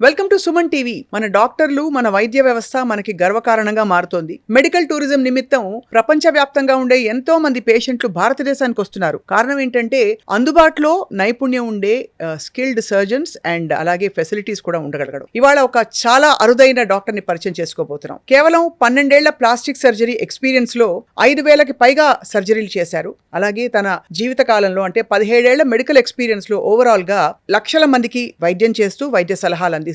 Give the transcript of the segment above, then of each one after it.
Welcome to Suman TV. మన డాక్టర్లు, మన వైద్య వ్యవస్థ మనకి గర్వకారణంగా మారుతోంది. మెడికల్ టూరిజం నిమిత్తం ప్రపంచవ్యాప్తంగా ఉండే ఎంతో మంది పేషెంట్లు భారతదేశానికి వస్తున్నారు. కారణం ఏంటంటే అందుబాటులో నైపుణ్యం ఉండే స్కిల్డ్ సర్జన్స్ అండ్ అలాగే ఫెసిలిటీస్ కూడా ఉండగలగడం. ఇవాళ ఒక చాలా అరుదైన డాక్టర్ ని పరిచయం చేసుకోబోతున్నాం. కేవలం 12 ఏళ్ల ప్లాస్టిక్ సర్జరీ ఎక్స్పీరియన్స్ లో 5,000కి పైగా సర్జరీలు చేశారు. అలాగే తన జీవిత కాలంలో అంటే 17 ఏళ్ల మెడికల్ ఎక్స్పీరియన్స్ లో ఓవరాల్ గా లక్షల మందికి వైద్యం చేస్తూ వైద్య సలహాలు అందిస్తూ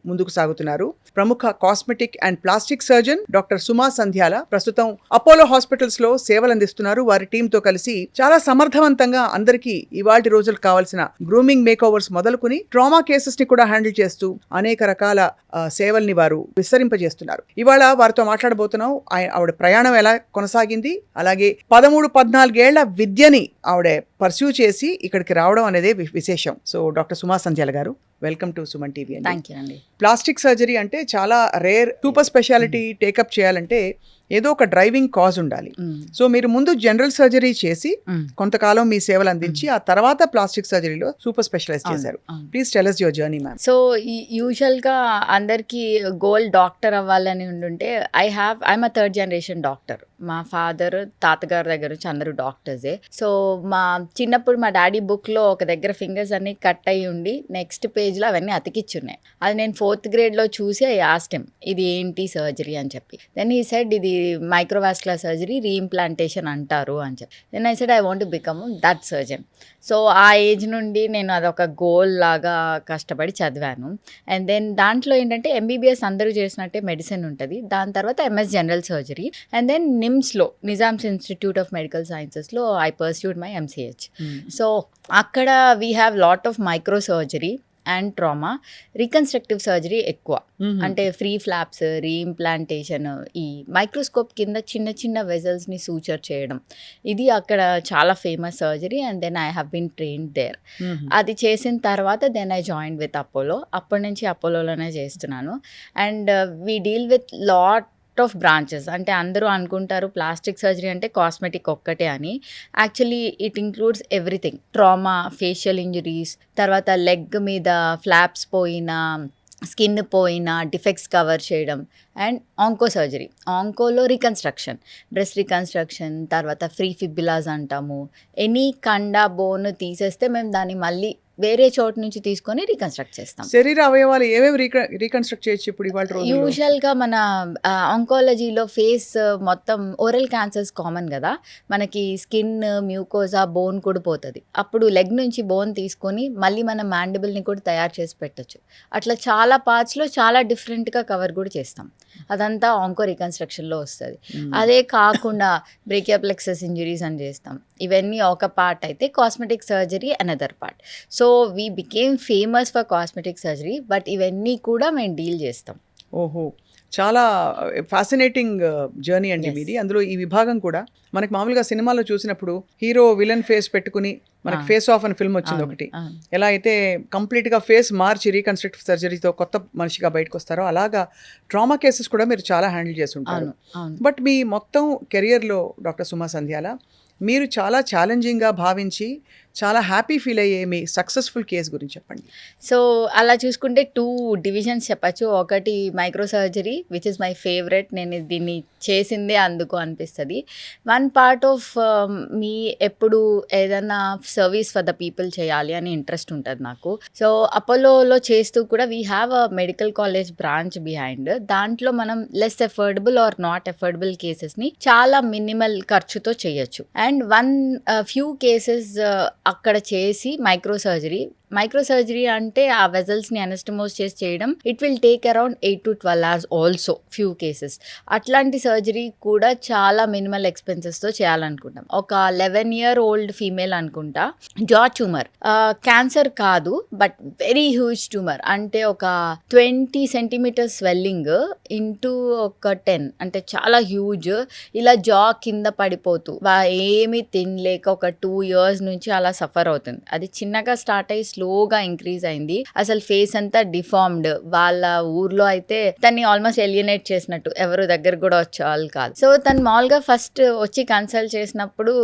ముందుకు సాగుతున్నారు. ప్రముఖ cosmetic and plastic surgeon doctor Suma Sandhyala ప్రస్తుతం అపోలో హాస్పిటల్స్ లో సేవలు అందిస్తున్నారు. వారి టీమ్ తో కలిసి చాలా సమర్థవంతంగా అందరికీ ఇవాల్టి రోజులకు కావాల్సిన గ్రూమింగ్ మేక్ ఓవర్స్ మొదలుకుని ట్రామా కేసెస్ ని కూడా హ్యాండిల్ చేస్తూ అనేక రకాల సేవల్ని వారు విస్తరింపజేస్తున్నారు. ఇవాళ వారితో మాట్లాడబోతున్నాం. ఆవిడ ప్రయాణం ఎలా కొనసాగింది, అలాగే 13-14 ఏళ్ల విద్యని ఆవిడ పర్స్యూ చేసి ఇక్కడికి రావడం అనేది విశేషం. సో డాక్టర్ సుమా సంధ్యాల గారు, వెల్కమ్ టు సుమన్ టీవీ. అండి. ప్లాస్టిక్ సర్జరీ అంటే చాలా రేర్. సూపర్ స్పెషాలిటీ టేకప్ చేయాలంటే ఏదో ఒక డ్రైవింగ్ కాజ్ ఉండాలి. సో మీరు ముందు జనరల్ సర్జరీ చేసి కొంతకాలం మీ సేవలు అందించి ఆ తర్వాత ప్లాస్టిక్ సర్జరీలో సూపర్ స్పెషలైజ్ చేశారు. Please tell us your journey, ma'am. So usual గా అందరికి గోల్ డాక్టర్ అవ్వాలని ఉండుంటే ఐఎమ్ 3rd generation డాక్టర్. మా ఫాదర్, తాతగారి దగ్గర నుంచి అందరూ డాక్టర్సే. సో మా చిన్నప్పుడు మా డాడీ బుక్ లో ఒక దగ్గర ఫింగర్స్ అన్ని కట్ అయ్యి ఉండి నెక్స్ట్ పేజ్ లో అవన్నీ అతికిచ్చున్నాయి. అది నేను 4th grade లో చూసి ఐ ఆస్క్డ్ హిమ్, ఇది ఏంటి సర్జరీ అని చెప్పి. దెన్ హీ సెడ్, ఇది మైక్రోవాస్కులర్ సర్జరీ, రీఇంప్లాంటేషన్ అంటారు అని చెప్పి. Then I said I want to become that surgeon. So ఆ ఏజ్ నుండి నేను అదొక గోల్ లాగా కష్టపడి చదివాను. అండ్ దెన్ దాంట్లో ఏంటంటే MBBS అందరూ చేసినట్టే మెడిసిన్ ఉంటుంది, దాని తర్వాత MS general surgery. And then నిమ్స్లో, నిజామ్స్ ఇన్స్టిట్యూట్ ఆఫ్ మెడికల్ సైన్సెస్లో I pursued my MCH. So అక్కడ we have lot of micro surgery and trauma, reconstructive surgery ఎక్కువ. అంటే ఫ్రీ ఫ్లాప్స్, రీఇంప్లాంటేషన్, ఈ మైక్రోస్కోప్ కింద చిన్న చిన్న వెజల్స్ని సూచర్ చేయడం, ఇది అక్కడ చాలా famous surgery. And then I have been trained there. అది చేసిన తర్వాత then I join with Apollo. అప్పటి నుంచి అపోలోలోనే చేస్తున్నాను. And we deal with lot of branches. అంటే అందరూ అనుకుంటారు ప్లాస్టిక్ సర్జరీ అంటే కాస్మెటిక్ ఒక్కటే అని. Actually it includes everything. Trauma, facial injuries, తర్వాత లెగ్ మీద ఫ్లాప్స్ పోయినా, స్కిన్ పోయినా డిఫెక్ట్స్ కవర్ చేయడం, అండ్ ఆంకో సర్జరీ. ఆంకోలో రీకన్స్ట్రక్షన్, బ్రెస్ట్ రీకన్స్ట్రక్షన్, తర్వాత ఫ్రీ ఫిబులాస్ అంటాము. ఎనీ కండా బోన్ తీసేస్తే మేము దాన్ని మళ్ళీ వేరే చోటు నుంచి తీసుకొని రీకన్స్ట్రక్ట్ చేస్తాం. శరీర అవయవాలు ఏమేమి రీకన్స్ట్రక్ట్ చేయొచ్చు ఇప్పుడు ఇవాళ రోజుల్లో? యూజువల్గా మన ఆంకాలజీలో ఫేస్ మొత్తం ఓరల్ క్యాన్సర్స్ కామన్ కదా, మనకి స్కిన్, మ్యూకోజా, బోన్ కూడా పోతుంది. అప్పుడు లెగ్ నుంచి బోన్ తీసుకొని మళ్ళీ మన మ్యాండిబుల్ని కూడా తయారు చేసి పెట్టచ్చు. అట్లా చాలా పార్ట్స్లో చాలా డిఫరెంట్గా కవర్ కూడా చేస్తాం. అదంతా ఆంకో రీకన్స్ట్రక్షన్లో వస్తుంది. అదే కాకుండా బ్రేకియోప్లెక్సస్ ఇంజరీస్ అని చేస్తాం. ఇవన్నీ ఒక పార్ట్ అయితే cosmetic surgery another part. So we became famous for cosmetic surgery, but ఇవన్నీ కూడా మేము డీల్ చేస్తాం. ఓహో, చాలా ఫ్యాసినేటింగ్ జర్నీ అండి మీది. అందులో ఈ విభాగం కూడా మనకి మామూలుగా సినిమాలో చూసినప్పుడు హీరో విలన్ ఫేస్ పెట్టుకుని మనకి ఫేస్ ఆఫ్ అని ఫిల్మ్ వచ్చింది ఒకటి. ఎలా అయితే కంప్లీట్గా ఫేస్ మార్చి రీకన్స్ట్రక్టివ్ సర్జరీతో కొత్త మనిషిగా బయటకు వస్తారో, అలాగా ట్రామా కేసెస్ కూడా మీరు చాలా హ్యాండిల్ చేసి ఉంటారు. బట్ మీ మొత్తం కెరియర్లో డాక్టర్ సుమా సంధ్యాల మీరు చాలా ఛాలెంజింగ్గా భావించి చాలా హ్యాపీ ఫీల్ అయ్యే మీ సక్సెస్ఫుల్ కేస్ గురించి చెప్పండి. సో అలా చూసుకుంటే 2 డివిజన్స్ చెప్పచ్చు. ఒకటి micro surgery, which is my favourite. నేను దీన్ని చేసిందే అందుకు అనిపిస్తుంది. వన్ పార్ట్ ఆఫ్ మీ ఎప్పుడు ఏదైనా సర్వీస్ ఫర్ ద పీపుల్ చేయాలి అని ఇంట్రెస్ట్ ఉంటుంది నాకు. సో అపోలోలో చేస్తూ కూడా we have a medical college branch behind. దాంట్లో మనం less affordable or not affordable కేసెస్ని చాలా మినిమల్ ఖర్చుతో చేయొచ్చు. అండ్ ఫ్యూ కేసెస్ అక్కడ చేసి మైక్రో సర్జరీ అంటే ఆ వెజల్స్ని అనస్టమోస్ చేసి చేయడం. It will take around 8 to 12 hours also few cases. అట్లాంటి సర్జరీ కూడా చాలా మినిమల్ ఎక్స్పెన్సెస్తో చేయాలనుకుంటాం. ఒక 11-year-old ఫీమేల్ అనుకుంటా, జా ట్యూమర్, క్యాన్సర్ కాదు బట్ వెరీ హ్యూజ్ ట్యూమర్. అంటే ఒక 20 centimeters స్వెల్లింగ్ ఇంటూ ఒక 10, అంటే చాలా హ్యూజ్. ఇలా జా కింద పడిపోతూ ఏమీ తినలేక ఒక 2 years నుంచి అలా సఫర్ అవుతుంది. అది చిన్నగా స్టార్ట్ అయ్యి స్లోగా ఇంక్రీజ్ అయింది. అసలు ఫేస్ అంతా డిఫార్మ్డ్. వాళ్ళ ఊర్లో అయితే తన్ని ఆల్మోస్ట్ ఎలియనేట్ చేసినట్టు, ఎవరు దగ్గర కూడా వచ్చేవాళ్ళు కాదు. సో తను మామూలుగా ఫస్ట్ వచ్చి కన్సల్ట్ చేసినప్పుడు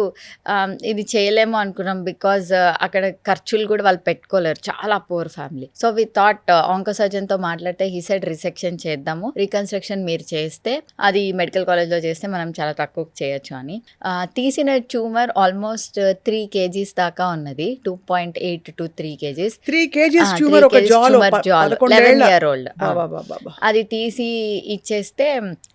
ఇది చేయలేమో అనుకున్నాం, బికాజ్ అక్కడ ఖర్చులు కూడా వాళ్ళు పెట్టుకోలేరు, చాలా poor family. So we thought onco surgeon తో మాట్లాడితే హీ సెడ్ రిసెక్షన్ చేద్దాము, రీకన్స్ట్రక్షన్ మీరు చేస్తే అది మెడికల్ కాలేజ్ లో చేస్తే మనం చాలా తక్కువ చేయొచ్చు అని. తీసిన ట్యూమర్ ఆల్మోస్ట్ 3 kgs దాకా ఉన్నది, 2.8 to 3 kgs. 3 kgs ట్యూమర్ ఒక జాలో 11 year old. అది తీసి ఇచ్చేస్తే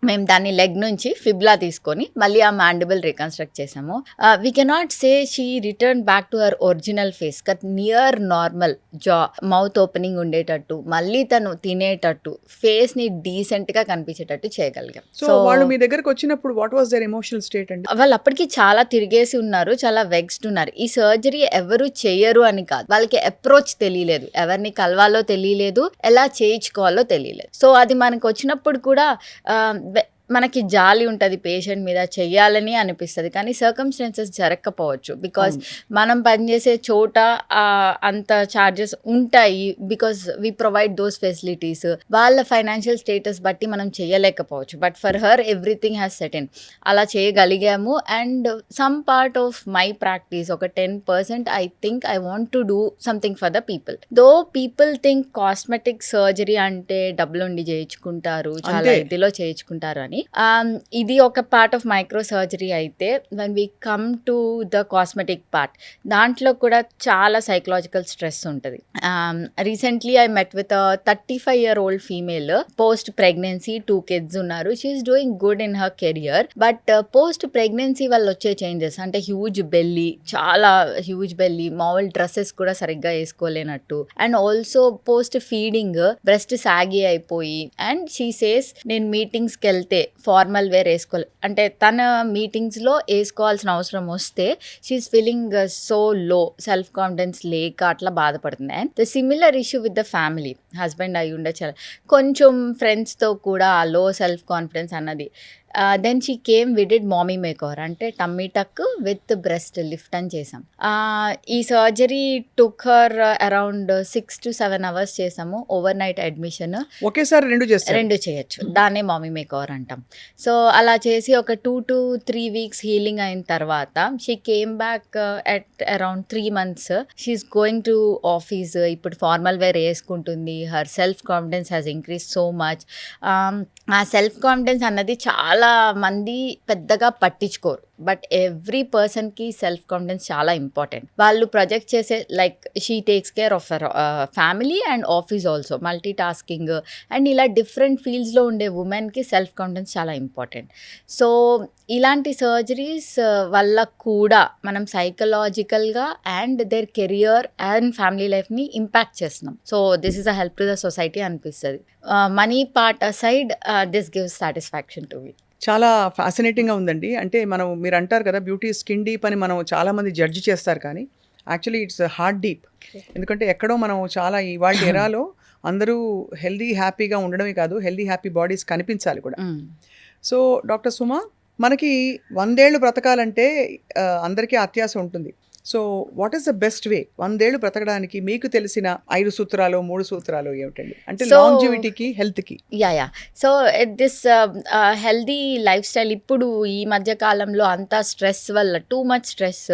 మేము దాన్ని లెగ్ నుంచి ఫిబ్లా తీసుకొని మళ్ళీ ఆ మ్యాండిబుల్ రీకన్స్ట్రక్ట్ చేసాము. We cannot say she return back to her original face, near normal జా, మౌత్ ఓపెనింగ్ ఉండేటట్టు, మళ్ళీ తను తినేటట్టు, ఫేస్ ని డీసెంట్ గా కనిపించేటట్టు చేయగలిగాం. సో వాళ్ళు మీ దగ్గరకు వచ్చినప్పుడు what was their emotional state అండి? వాళ్ళు అప్పటికి చాలా తిరిగేసి ఉన్నారు, చాలా వెక్స్డ్ ఉన్నారు. ఈ సర్జరీ ఎవరు చేయరు అని కాదు, వాళ్ళకి అప్రోచ్ తెలియలేదు, ఎవరిని కలవాలో తెలియలేదు, ఎలా చేయించుకోవాలో తెలియలేదు. సో అది మనకు వచ్చినప్పుడు కూడా మనకి జాలి ఉంటుంది పేషెంట్ మీద, చెయ్యాలని అనిపిస్తుంది, కానీ సర్కమ్స్టాన్సెస్ జరగకపోవచ్చు. బికాజ్ మనం పనిచేసే చోట అంత ఛార్జెస్ ఉంటాయి, because we provide those facilities. వాళ్ళ ఫైనాన్షియల్ స్టేటస్ బట్టి మనం చేయలేకపోవచ్చు. But for her everything has set in, అలా చేయగలిగాము. And some part of my practice, ఒక 10% I think I want to do something for the people. Though people think cosmetic surgery అంటే డబ్బులుండి చేయించుకుంటారు, చాలా ఇదిలో చేయించుకుంటారు అని. ఇది ఒక పార్ట్ ఆఫ్ మైక్రో సర్జరీ అయితే when we come to the cosmetic part, దాంట్లో కూడా చాలా సైకలాజికల్ స్ట్రెస్ ఉంటుంది. Recently I met with 35-year-old female, post pregnancy, 2 kids ఉన్నారు. She's doing good in her career. But post pregnancy వల్ల వచ్చే changes అంటే huge belly, చాలా హ్యూజ్ బెల్లీ, మామూలు డ్రెస్సెస్ కూడా సరిగ్గా వేసుకోలేనట్టు, and also post feeding breast సాగి అయిపోయి. అండ్ షీ సేస్ నేను మీటింగ్స్కి వెళ్తే ఫార్మల్ వేర్ వేసుకోవాలి అంటే, తన మీటింగ్స్లో వేసుకోవాల్సిన అవసరం వస్తే she's feeling so low, self confidence లేక అట్లా బాధపడుతుంది. And the similar issue with the family, husband అయి ఉండొచ్చు, కొంచెం ఫ్రెండ్స్తో కూడా ఆ లో సెల్ఫ్ కాన్ఫిడెన్స్ అన్నది. Then she came, we did mommy makeover, అంటే tummy tuck with breast lift అని చేసాం. ఈ surgery took her around 6 to 7 hours చేసాము. ఓవర్ నైట్ అడ్మిషన్, ఒకేసారి రెండు చేయొచ్చు, దాన్నే మామీ మేకోవర్ అంటాం. సో అలా చేసి ఒక 2 to 3 weeks హీలింగ్ అయిన తర్వాత she came back at around 3 months. She's going to office, ఇప్పుడు ఫార్మల్ వేర్ వేసుకుంటుంది. Her self confidence has increase so much. ఆ సెల్ఫ్ కాన్ఫిడెన్స్ అన్నది చాలా మంది పెద్దగా పట్టించుకోరు, బట్ ఎవ్రీ పర్సన్కి సెల్ఫ్ కాన్ఫిడెన్స్ చాలా ఇంపార్టెంట్. వాళ్ళు ప్రొజెక్ట్ చేసే, like she takes care of her family and office also, multi tasking, and ఇలా డిఫరెంట్ ఫీల్డ్స్లో ఉండే ఉమెన్కి సెల్ఫ్ కాన్ఫిడెన్స్ చాలా ఇంపార్టెంట్. సో ఇలాంటి సర్జరీస్ వల్ల కూడా మనం సైకలాజికల్గా and their career and family లైఫ్ని ఇంపాక్ట్ చేస్తున్నాం. So this is a help to the society అనిపిస్తుంది. Money part aside, this gives satisfaction to me. చాలా ఫ్యాసినేటింగ్గా ఉందండి. అంటే మీరు అంటారు కదా, బ్యూటీ స్కిన్ డీప్ అని మనం చాలామంది జడ్జి చేస్తారు, కానీ యాక్చువల్లీ ఇట్స్ హార్ట్ డీప్. ఎందుకంటే ఎక్కడో మనం చాలా ఇవాళ ఎరాలో అందరూ హెల్దీ హ్యాపీగా ఉండడమే కాదు, హెల్దీ హ్యాపీ బాడీస్ కనిపించాలి కూడా. సో డాక్టర్ సుమా, మనకి 100 ఏళ్ళు బ్రతకాలంటే అందరికీ అత్యాశ ఉంటుంది. So what is the best way 100 ఏళ్ళు బ్రతకడానికి మీకు తెలిసిన 5 సూత్రాలు 3 సూత్రాలు ఏమిటండి? అంటే లాంజివిటీకి, హెల్త్కి. Yeah so this healthy life style, ఇప్పుడు ఈ మధ్య కాలంలో అంతా స్ట్రెస్ వల్ల, టూ మచ్ స్ట్రెస్.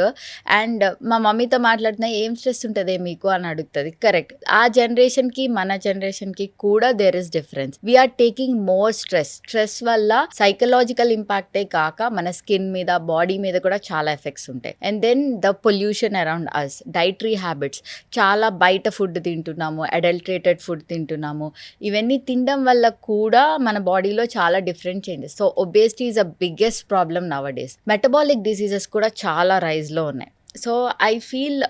అండ్ మా మమ్మీతో మాట్లాడుతున్నా, ఏం స్ట్రెస్ ఉంటుంది మీకు అని అడుగుతుంది. కరెక్ట్, ఆ జనరేషన్కి మన జనరేషన్కి కూడా there is difference. We're taking more stress వల్ల సైకలాజికల్ ఇంపాక్టే కాక మన స్కిన్ మీద, బాడీ మీద కూడా చాలా ఎఫెక్ట్స్ ఉంటాయి. And then the pollution around us, dietary habits, చాలా బయట ఫుడ్ తింటున్నాము, అడల్టరేటెడ్ ఫుడ్ తింటున్నాము. ఇవన్నీ తినడం వల్ల కూడా మన బాడీలో చాలా different changes. So obesity is a biggest problem nowadays. Metabolic diseases కూడా చాలా రైజ్లో ఉన్నాయి. So I feel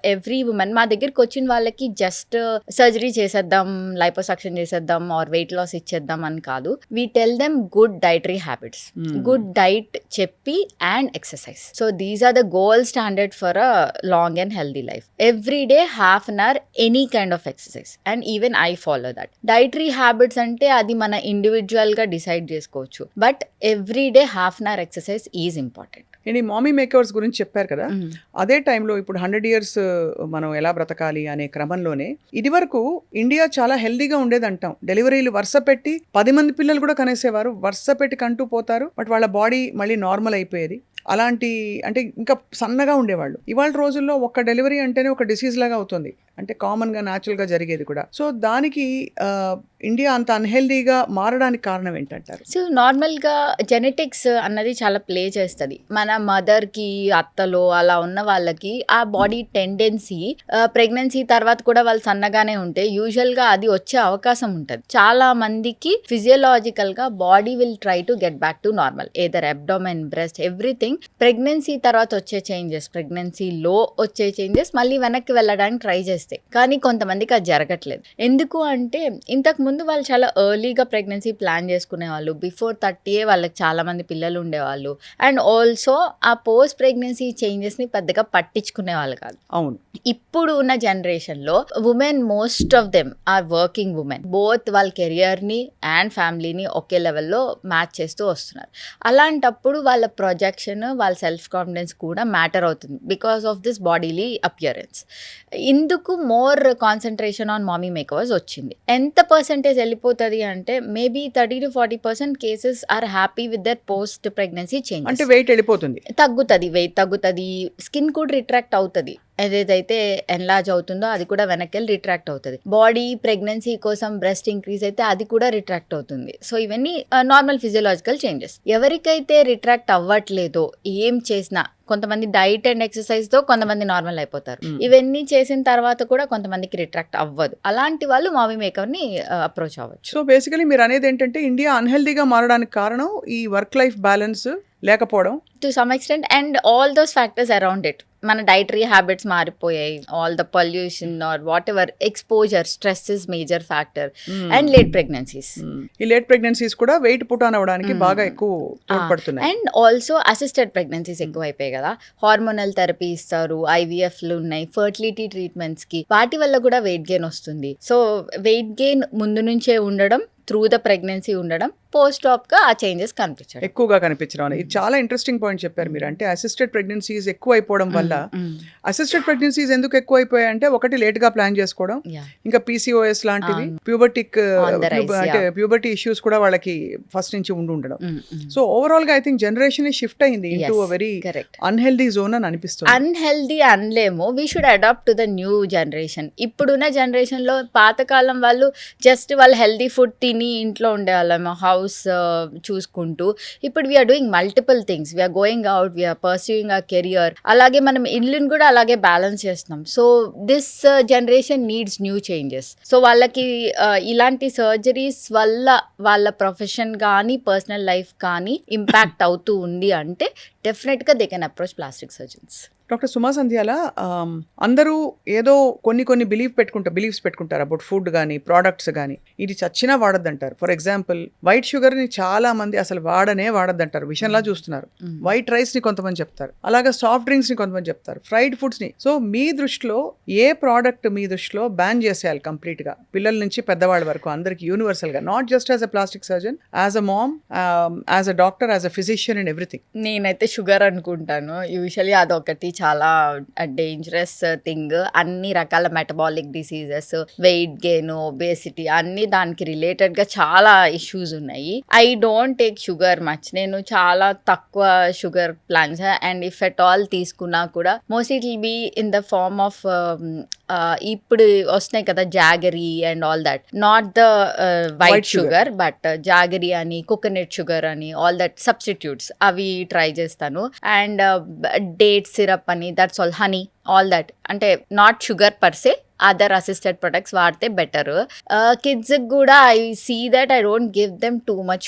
every woman, మా దగ్గరికి వచ్చిన వాళ్ళకి జస్ట్ సర్జరీ చేసేద్దాం, లైపోసక్షన్ చేసేద్దాం ఆర్ వెయిట్ లాస్ ఇచ్చేద్దాం అని కాదు. We tell them good dietary habits, good diet చెప్పి and exercise. So these are the gold standard for a long and healthy life. Every day ½ an hour any kind of exercise, and even I follow that. Dietary habits అంటే అది మన ఇండివిజువల్గా decide చేసుకోవచ్చు, but every day ½ an hour exercise is important. ఈ మామీ makers గురించి చెప్పారు కదా, అదే టైంలో ఇప్పుడు 100 years మనం ఎలా బ్రతకాలి అనే క్రమంలోనే ఇది వరకు ఇండియా చాలా హెల్దీగా ఉండేది అంటాం. డెలివరీలు వరుస పెట్టి 10 మంది పిల్లలు కూడా కనేసేవారు, వరుస పెట్టి కంటూ పోతారు, బట్ వాళ్ళ బాడీ మళ్ళీ నార్మల్ అయిపోయేది. అలాంటి అంటే ఇంకా సన్నగా ఉండేవాళ్ళు. ఇవాళ రోజుల్లో ఒక్క డెలివరీ అంటేనే ఒక డిసీజ్ లాగా అవుతుంది, అంటే కామన్గా న్యాచురల్గా జరిగేది కూడా. సో దానికి ఇండియా అంత అన్హెల్దీగా మారడానికి కారణం ఏంటంటారు? సో నార్మల్గా జెనెటిక్స్ అన్నది చాలా ప్లే చేస్తుంది. మన మదర్కి అత్తలో అలా ఉన్న వాళ్ళకి ఆ బాడీ టెండెన్సీ ప్రెగ్నెన్సీ తర్వాత కూడా వాళ్ళు సన్నగానే ఉంటే యూజువల్గా అది వచ్చే అవకాశం ఉంటుంది. చాలా మందికి ఫిజియోలాజికల్గా body will try to get back to normal, either abdomen, breast, everything. Pregnancy తర్వాత వచ్చే చేంజెస్, ప్రెగ్నెన్సీలో వచ్చే చేంజెస్ మళ్ళీ వెనక్కి వెళ్ళడానికి ట్రై చేస్తాయి. కానీ కొంతమందికి అది జరగట్లేదు. ఎందుకు అంటే ఇంతకు ముందు వాళ్ళు చాలా ఎర్లీగా ప్రెగ్నెన్సీ ప్లాన్ చేసుకునే వాళ్ళు, బిఫోర్ 30 వాళ్ళకి చాలా మంది పిల్లలు ఉండేవాళ్ళు. అండ్ ఆల్సో ఆ పోస్ట్ ప్రెగ్నెన్సీ చేంజెస్ని పెద్దగా పట్టించుకునే వాళ్ళు కాదు. అవును. ఇప్పుడు ఉన్న జనరేషన్లో women, most of them are working women. Both వాళ్ళ కెరియర్ని అండ్ ఫ్యామిలీని ఒకే లెవెల్లో మ్యాచ్ చేస్తూ వస్తున్నారు. అలాంటప్పుడు వాళ్ళ ప్రొజెక్షన్, వాళ్ళ సెల్ఫ్ కాన్ఫిడెన్స్ కూడా మ్యాటర్ అవుతుంది because of this bodily appearance. ఇందుకు more concentration on mommy makers వచ్చింది. ఎంత పర్సెంటేజ్ వెళ్ళిపోతుంది అంటే maybe 30 to 40% cases are happy with their post pregnancy change. అంటే వెయిట్ వెళ్ళిపోతుంది, తగ్గుతుంది, వెయిట్ తగ్గుతుంది, స్కిన్ కూడా రిట్రాక్ట్ అవుతుంది. ఏదైతే ఎన్లార్జ్ అవుతుందో అది కూడా వెనక్కి వెళ్ళి రిట్రాక్ట్ అవుతుంది. బాడీ ప్రెగ్నెన్సీ కోసం బ్రెస్ట్ ఇంక్రీజ్ అయితే అది కూడా రిట్రాక్ట్ అవుతుంది. సో ఇవన్నీ నార్మల్ ఫిజియోలాజికల్ చేంజెస్. ఎవరికైతే రిట్రాక్ట్ అవ్వట్లేదో ఏం చేసినా, కొంతమంది డైట్ అండ్ ఎక్సర్సైజ్ తో కొంతమంది నార్మల్ అయిపోతారు. ఇవన్నీ చేసిన తర్వాత కూడా కొంతమందికి రిట్రాక్ట్ అవ్వదు. అలాంటి వాళ్ళు మామీ మేకర్ ని అప్రోచ్ అవ్వచ్చు. సో బేసికలీ మీరు అనేది ఏంటంటే ఇండియా అన్హెల్దీగా మారడానికి కారణం ఈ వర్క్ లైఫ్ బ్యాలెన్స్ లేకపోవడం to some extent and all those factors around it. మన డైటరీ హ్యాబిట్స్ మారిపోయాయి, all the pollution or whatever, exposure, stress is major factor, and late pregnancies. ఈ లేట్ ప్రెగ్నెన్సీస్ కూడా weight put on అవ్వడానికి బాగా ఎక్కువ తోడ్పడుతున్నాయి. And also assisted pregnancies ఎక్కువ అయిపోయాయి కదా, హార్మోనల్ థెరపీ ఇస్తారు, ఐవీఎఫ్లు ఉన్నాయి, ఫర్టిలిటీ ట్రీట్మెంట్స్కి, వాటి వల్ల కూడా వెయిట్ గెయిన్ వస్తుంది. సో వెయిట్ గెయిన్ ముందు నుంచే ఉండడం, త్రూ ద ప్రెగ్నెన్సీ ఉండడం, పోస్ట్ ఆప్ గా ఆ చేంజెస్ కనిపించడం, ఎక్కువగా కనిపించడం. ఇది చాలా ఇంట్రెస్టింగ్ పాయింట్ చెప్పారు మీరు. అంటే అసిస్టెడ్ ప్రెగ్నెన్సీస్ ఎక్కువ అయిపోవడం వల్ల, అసిస్టెడ్ ప్రెగ్నెన్సీస్ ఎందుకు ఎక్కువ అయిపోయాయి అంటే ఒకటి లేట్ గా ప్లాన్ చేసుకోవడం, ఇంకా PCOS లాంటివి, ప్యూబర్టిక్ అంటే ప్యూబర్టీ ఇష్యూస్ కూడా వాళ్ళకి ఫస్ట్ నుంచి ఉండడం. సో ఓవరాల్ గా ఐ థింక్ జనరేషన్ షిఫ్ట్ అయింది ఇంటూ వెరీ అన్హెల్దీ జోన్ అని అనిపిస్తుంది. అన్హెల్దీ అనలేము, we should adapt to the new generation. ఇప్పుడున్న జనరేషన్ లో పాతకాలం వాళ్ళు జస్ట్ వాళ్ళు హెల్దీ ఫుడ్ తిని ఇంట్లో ఉండేవాళ్ళం, హౌస్ చూసుకుంటూ. ఇప్పుడు we're doing multiple things, we're going out, we're pursuing our career. అలాగే మనం ఇల్లుని కూడా అలాగే బ్యాలెన్స్ చేస్తున్నాం. So this generation needs new changes. So వాళ్ళకి ఇలాంటి సర్జరీస్ వల్ల వాళ్ళ ప్రొఫెషన్ కానీ పర్సనల్ లైఫ్ కానీ ఇంపాక్ట్ అవుతూ ఉంది అంటే డెఫినెట్గా they can approach plastic surgeons. Doctor Suma Sandhyala, అందరూ ఏదో కొన్ని బిలీఫ్స్ పెట్టుకుంటారు అబౌట్ ఫుడ్ కానీ ప్రోడక్ట్స్ కానీ. ఇది చచ్చినా వాడద్దంటారు. ఫర్ ఎగ్జాంపుల్ వైట్ షుగర్ని చాలా మంది అసలు వాడద్దంటారు, విషయంలా చూస్తున్నారు. వైట్ రైస్ని కొంతమంది చెప్తారు, అలాగే సాఫ్ట్ డ్రింక్స్ని కొంతమంది చెప్తారు, ఫ్రైడ్ ఫుడ్స్ని. సో మీ దృష్టిలో ఏ ప్రోడక్ట్ మీ దృష్టిలో బ్యాన్ చేసేయాలి కంప్లీట్గా, పిల్లల నుంచి పెద్దవాళ్ళ వరకు అందరికి యూనివర్సల్గా, not just as a plastic surgeon, as a mom, as a doctor, as a physician and everything? నేనైతే షుగర్ అనుకుంటాను. యూజువల్లీ అదొకటి చాలా డేంజరస్ థింగ్. అన్ని రకాల metabolic diseases, weight gain, obesity అన్ని దానికి రిలేటెడ్ గా చాలా ఇష్యూస్ ఉన్నాయి. I don't take sugar much. నేను చాలా తక్కువ sugar plans, and if at all తీసుకున్నా కూడా mostly it will be in the form of ఇప్పుడు వస్తున్నాయి కదా jaggery and all that, not the white sugar but jaggery అని, కోకోనట్ షుగర్ అని, ఆల్ దట్ సబ్స్టిట్యూట్స్ అవి ట్రై చేస్తాను. అండ్ డేట్ సిరప్ అని, that's all, honey, all that. అంటే not sugar per se, other assisted products వాడితే better. Kids కూడా I see that I don't give them too much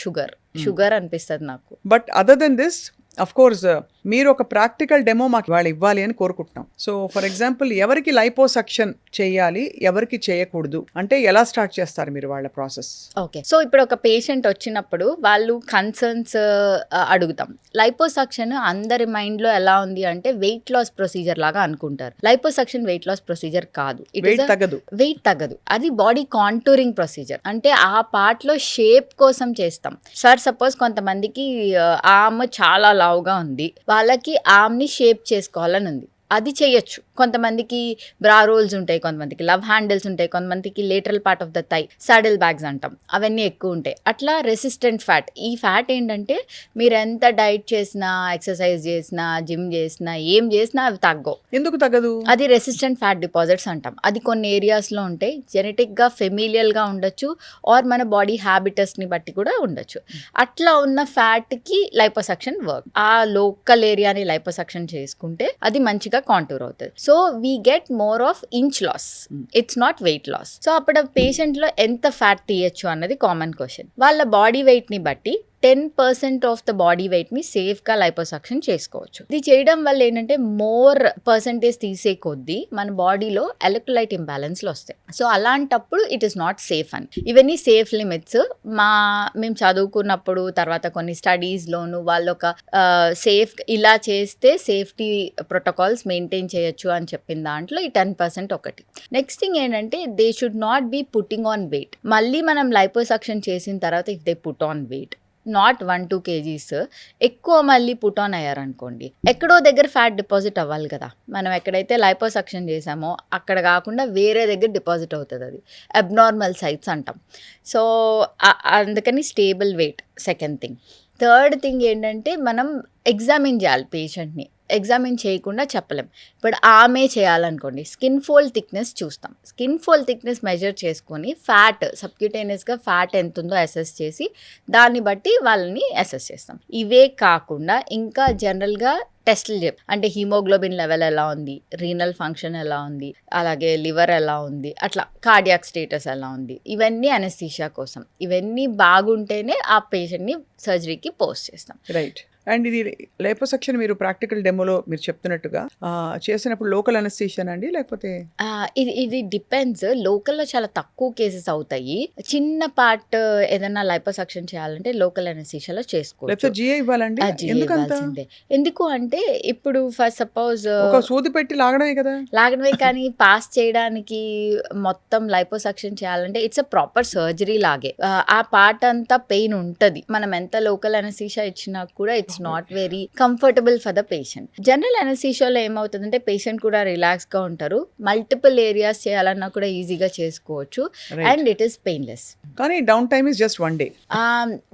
sugar అనిపిస్తుంది నాకు. But other than this, of course మీరు ఒక practical demo మాకు వాళ్ళు ఇవ్వాలి అని కోరుకుంటున్నాం. సో ఫర్ ఎగ్జాంపుల్ ఎవరికి లైపోసక్షన్ చేయాలి, ఎవరికి చేయకూడదు అంటే ఎలా స్టార్ట్ చేస్తారు మీరు వాళ్ళ ప్రాసెస్? ఓకే, సో ఇప్పుడు ఒక పేషెంట్ వచ్చినప్పుడు వాళ్ళు కన్సర్న్స్ అడుగుతాం. లైపోసక్షన్ అందరి మైండ్లో ఎలా ఉంది అంటే వెయిట్ లాస్ ప్రొసీజర్ లాగా అనుకుంటారు. లైపోసక్షన్ వెయిట్ లాస్ ప్రొసీజర్ కాదు, వెయిట్ తగ్గదు. అది బాడీ కాంటూరింగ్ ప్రొసీజర్. అంటే ఆ పార్ట్ లో షేప్ కోసం చేస్తాం. సార్ సపోజ్ కొంతమందికి ఆర్మ్ చాలా లావుగా ఉంది, వాళ్ళకి ఆర్మ్ని షేప్ చేసుకోవాలని ఉంది, అది చేయొచ్చు. కొంతమందికి బ్రా రోల్స్ ఉంటాయి, కొంతమందికి లవ్ హ్యాండిల్స్ ఉంటాయి, కొంతమందికి lateral part of the thigh saddle bags అంటాం, అవన్నీ ఎక్కువ ఉంటాయి. అట్లా రెసిస్టెంట్ ఫ్యాట్, ఈ ఫ్యాట్ ఏంటంటే మీరు ఎంత డైట్ చేసినా, ఎక్సర్సైజ్ చేసినా, జిమ్ చేసినా, ఏం చేసినా అవి తగ్గవు. ఎందుకు తగ్గదు? అది రెసిస్టెంట్ ఫ్యాట్ డిపాజిట్స్ అంటాం. అది కొన్ని ఏరియాస్లో ఉంటాయి, జెనెటిక్గా ఫెమిలియల్గా ఉండొచ్చు, ఆర్ మన బాడీ హ్యాబిటస్ని బట్టి కూడా ఉండొచ్చు. అట్లా ఉన్న ఫ్యాట్కి లైపోసక్షన్ వర్క్. ఆ లోకల్ ఏరియాని లైపోసక్షన్ చేసుకుంటే అది మంచిగా కాంటూర్ అవుతుంది. So we get more of inch loss, it's not weight loss. So అప్పుడు పేషెంట్లో ఎంత ఫ్యాట్ తీయచ్చు అన్నది కామన్ క్వశ్చన్. వాళ్ళ బాడీ వెయిట్ని బట్టి 10% ఆఫ్ ద బాడీ వెయిట్ని సేఫ్గా లైపోసక్షన్ చేసుకోవచ్చు. ఇది చేయడం వల్ల ఏంటంటే మోర్ పర్సంటేజ్ తీసే కొద్దీ మన బాడీలో ఎలక్ట్రోలైట్ ఇంబ్యాలెన్స్లు వస్తాయి. సో అలాంటప్పుడు ఇట్ ఈస్ నాట్ సేఫ్ అని. ఇవన్నీ సేఫ్ లిమిట్స్ మేము చదువుకున్నప్పుడు, తర్వాత కొన్ని స్టడీస్లోను వాళ్ళు ఒక సేఫ్ ఇలా చేస్తే సేఫ్టీ ప్రోటోకాల్స్ మెయింటైన్ చేయొచ్చు అని చెప్పిన దాంట్లో ఈ 10% ఒకటి. నెక్స్ట్ థింగ్ ఏంటంటే they should not be putting on weight. మళ్ళీ మనం లైపోసక్షన్ చేసిన తర్వాత if they put on weight, not 1-2 kgs, ఎక్కువ మళ్ళీ పుట్ ఆన్ అయ్యారనుకోండి, ఎక్కడో దగ్గర ఫ్యాట్ డిపాజిట్ అవ్వాలి కదా. మనం ఎక్కడైతే లైపోసక్షన్ చేసామో అక్కడ కాకుండా వేరే దగ్గర డిపాజిట్ అవుతుంది, అది అబ్నార్మల్ సైట్స్ అంటాం. సో అందుకని stable weight second thing. Third thing ఏంటంటే మనం ఎగ్జామిన్ చేయాలి పేషెంట్ని. ఎగ్జామిన్ చేయకుండా చెప్పలేం. ఇప్పుడు ఆమె చేయాలనుకోండి, స్కిన్ ఫోల్డ్ థిక్నెస్ చూస్తాం. స్కిన్ ఫోల్డ్ థిక్నెస్ మెజర్ చేసుకొని ఫ్యాట్, సబ్క్యూటేనియస్గా ఫ్యాట్ ఎంత ఉందో అసెస్ చేసి దాన్ని బట్టి వాళ్ళని అసెస్ చేస్తాం. ఇవే కాకుండా ఇంకా జనరల్గా టెస్టులు అంటే హీమోగ్లోబిన్ లెవెల్ ఎలా ఉంది, రీనల్ ఫంక్షన్ ఎలా ఉంది, అలాగే లివర్ ఎలా ఉంది, అట్లా కార్డియాక్ స్టేటస్ ఎలా ఉంది, ఇవన్నీ అనెస్థీషియా కోసం. ఇవన్నీ బాగుంటేనే ఆ పేషెంట్ని సర్జరీకి పోస్ట్ చేస్తాం. రైట్. అండ్ ఇది లైపోసక్షన్ మీరు ప్రాక్టికల్ డెమోలో మీరు చెప్తున్నట్టుగా చేసినప్పుడు లోకల్ అనెస్థీషియా అండి, లేకపోతే ఇది డిపెండ్స్. లోకల్లో చాలా తక్కువ కేసెస్ అవుతాయి. చిన్న పార్ట్ ఏదైనా లైపోసక్షన్ చేయాలంటే లోకల్ అనెస్థీషియాలో చేసుకోవచ్చు. జిఐ ఇవ్వాలండి? ఎందుకు అంటే ఇప్పుడు ఫర్ సపోజ్ సూది పెట్టి లాగడమే కదా, లాగడమే కానీ పాస్ చేయడానికి మొత్తం లైపోసక్షన్ చేయాలంటే ఇట్స్ అ ప్రాపర్ సర్జరీ లాగే. ఆ పార్ట్ అంతా పెయిన్ ఉంటుంది. మనం ఎంత లోకల్ అనెస్థీషియా ఇచ్చినా కూడా it's not very comfortable for the patient. General అనెస్థీషియాలో ఏమవుతుందంటే పేషెంట్ కూడా రిలాక్స్ గా ఉంటారు, మల్టిపుల్ ఏరియాస్ చేయాలన్నా కూడా ఈజీగా చేసుకోవచ్చు, అండ్ ఇట్ ఈస్ పెయిన్లెస్. కానీ down time is just 1 day.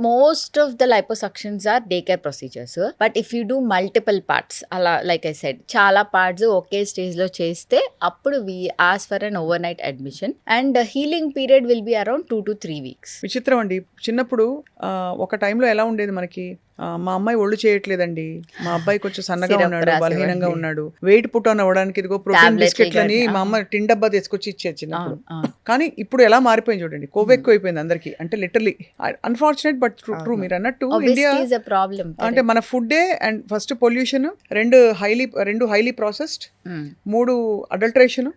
Most of the liposuctions are day care procedures, but if you do multiple parts, అలా లైక్ ఐ సెడ్ చాలా పార్ట్స్ ఒకే స్టేజ్ లో చేస్తే అప్పుడు we ask for an overnight admission, and healing period will be around 2 to 3 weeks. విచిత్రం అండి. చిన్నప్పుడు ఒక టైంలో ఎలా ఉండేది మనకి, మా అమ్మాయి ఒళ్ళు చేయట్లేదండి, మా అబ్బాయి కొంచెం సన్నగా ఉన్నాడు, బలహీనంగా ఉన్నాడు, వెయిట్ పుట్ ఆన్ అవ్వడానికి ఇదిగో ప్రోటీన్ బిస్కెట్లని మా అమ్మ టిన్ డబ్బా తీసుకొచ్చి ఇచ్చేది చిన్నప్పుడు. కానీ ఇప్పుడు ఎలా మారిపోయింది చూడండి, కొవ్వు ఎక్కువ అయిపోయింది అందరికి. అంటే లిటరలీ అన్ఫార్చునేట్ బట్ ట్రూ. మీరు అన్నట్టు ఇండియా అంటే మన ఫుడ్డే అండ్ ఫస్ట్ పొల్యూషన్, రెండు హైలీ ప్రాసెస్డ్, 3 అడల్టరేషన్,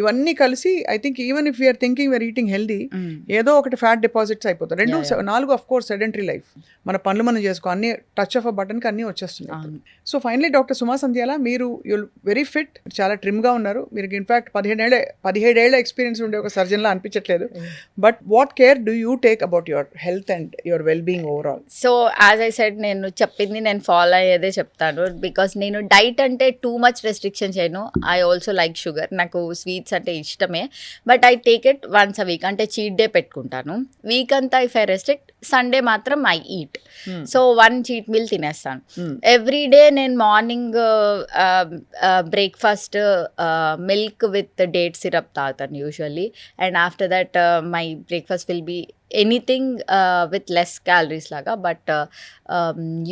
ఇవన్నీ కలిసి I think even if you're thinking we're eating healthy, ఏదో ఒకటి ఫ్యాట్ డిపాజిట్స్ అయిపోతాయి. 4 ఆఫ్ కోర్స్ సెడెంటరీ లైఫ్, మన పనులు మనం చేసుకో, అన్ని టచ్ ఆఫ్ అ బటన్కి అన్నీ వచ్చేస్తున్నాయి. సో ఫైనలీ డాక్టర్ సుమా సంధ్యాల, మీరు యూల్ వెరీ ఫిట్, చాలా ట్రిమ్గా ఉన్నారు. మీరు ఇన్ఫాక్ట్ 17 ఏళ్ల ఎక్స్పీరియన్స్ ఉండే ఒక సర్జన్లా అనిపించట్లేదు. But what care do you take about your health and your well being overall? So as I said, నేను చెప్పింది నేను ఫాలో అయ్యేదే చెప్తాను. బికాస్ నేను డైట్ అంటే టూ మచ్ రెస్ట్రిక్షన్ చేయను. ఐ ఆల్సో లైక్ షుగర్, నాకు స్వీట్స్ అంటే ఇష్టమే, but I take it once a week. అంటే చీట్ డే పెట్టుకుంటాను. వీక్ అంతా ఇఫ్ ఐ రెస్ట్రిక్ట్, సండే మాత్రం I eat. So 1 cheat meal తినేస్తాను ఎవ్రీ డే. నేను morning breakfast milk with date syrup తాగుతాను usually, and after that my breakfast will be anything with less calories లాగా. But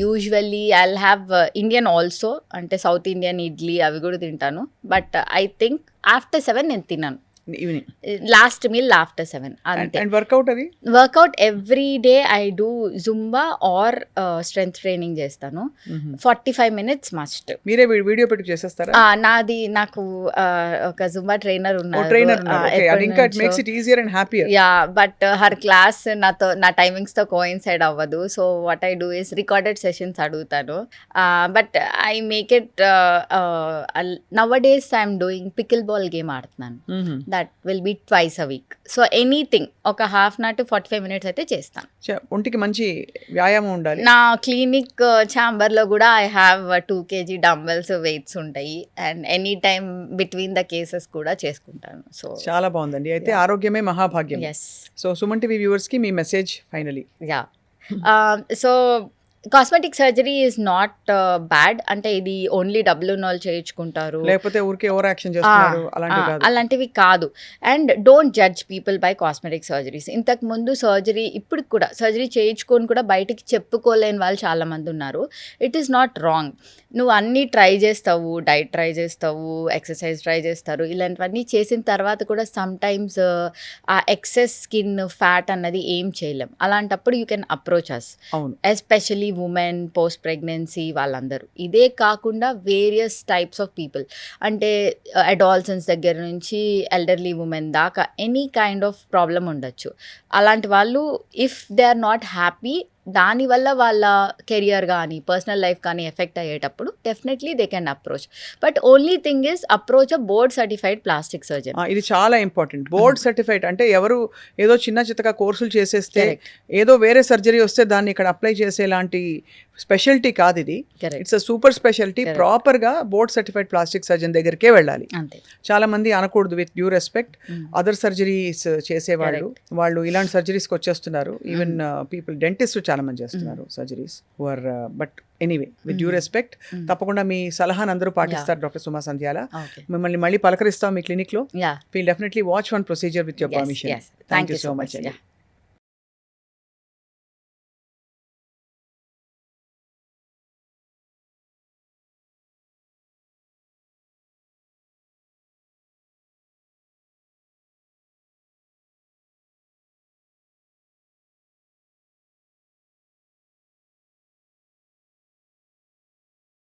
usually I'll have Indian also, అంటే south Indian idli అవి కూడా తింటాను. But I think after 7 నేను తిన్నాను, evening last meal after 7 అంతే. And workout అది workout every day I do Zumba or strength training చేస్తాను. 45 minutes మస్ట్. మీరే వీడియో పెట్టి చేసేస్తారా? నాకు ఒక జుంబా ట్రైనర్ ఉన్నారు. యా, బట్ హర్ క్లాస్ నా టైమింగ్స్ తో కోయిన్సైడ్ అవ్వదు. So what I do is recorded sessions అడుగుతాను. But I make it nowadays I'm doing pickleball game ఆడుతున్నాను. That will be twice a week. So anything ఒక half an hour to 45 minutes అయితే చేస్తాను. ఒంటికి మంచి వ్యాయామం ఉండాలి. నా క్లినిక్ ఛాంబర్లో కూడా I have 2 kg dumbbells weights ఉంటాయి and any time between the cases కూడా చేసుకుంటాను. సో చాలా బాగుందండి. అయితే ఆరోగ్యమే మహాభాగ్యం. Yes. So Suman TV viewers కి మీ message finally. Yeah so cosmetic surgery is not bad. అంటే ఇది ఓన్లీ డబ్బులు ఉన్న వాళ్ళు చేయించుకుంటారు, లేకపోతే ఊరికే ఓవర్ యాక్షన్ చేస్తున్నారు అలాంటివి కాదు. అలాంటివి కాదు. And don't judge people by cosmetic surgeries. ఇంతకు ముందు సర్జరీ, ఇప్పుడు కూడా సర్జరీ చేయించుకొని కూడా బయటికి చెప్పుకోలేని వాళ్ళు చాలామంది ఉన్నారు. It is not wrong. నువ్వు అన్నీ ట్రై చేస్తావు, డైట్ ట్రై చేస్తావు, ఎక్సర్సైజ్ ట్రై చేస్తారు, ఇలాంటివన్నీ చేసిన తర్వాత కూడా సమ్ టైమ్స్ ఆ ఎక్సెస్ స్కిన్ ఫ్యాట్ అన్నది ఏం చేయలేం. అలాంటప్పుడు యూ కెన్ అప్రోచ్ అస్, అవును. ఎస్పెషలీ ఉమెన్, పోస్ట్ ప్రెగ్నెన్సీ వాళ్ళందరూ. ఇదే కాకుండా వేరియస్ టైప్స్ ఆఫ్ పీపుల్, అంటే అడాల్సన్స్ దగ్గర నుంచి ఎల్డర్లీ ఉమెన్ దాకా ఎనీ కైండ్ ఆఫ్ ప్రాబ్లం ఉండొచ్చు. అలాంటి వాళ్ళు if they are not happy, దానివల్ల వాళ్ళ కెరియర్ కానీ పర్సనల్ లైఫ్ కానీ ఎఫెక్ట్ అయ్యేటప్పుడు definitely they can approach. But only thing is approach a board certified plastic surgeon. ఇది చాలా ఇంపార్టెంట్. బోర్డ్ సర్టిఫైడ్ అంటే ఎవరు ఏదో చిన్న చిత్తగా కోర్సులు చేసేస్తే Correct. ఏదో వేరే సర్జరీ వస్తే దాన్ని ఇక్కడ అప్లై చేసేలాంటి స్పెషాలిటీ కాదు ఇది. Correct. It's a super speciality. Correct. Proper గా బోర్డ్ సర్టిఫైడ్ ప్లాస్టిక్ సర్జన్ దగ్గరికే వెళ్ళాలి. అంతే. చాలా మంది అనకూడదు, with due respect other surgeries చేసేవాళ్ళు వాళ్ళు ఇలాంటి సర్జరీస్కి వచ్చేస్తున్నారు. ఈవెన్ పీపుల్ డెంటిస్ట్ చాలా మంది చేస్తున్నారు surgeries are. But anyway, with due respect తప్పకుండా మీ సలహాను అందరూ పాటిస్తారు డాక్టర్ సుమా సంధ్యాల. Okay. మిమ్మల్ని మళ్ళీ పలకరిస్తాం మీ క్లినిక్ లో. Yeah. We'll definitely watch one procedure with your Yes, permission. yes. Thank you so much. Yeah.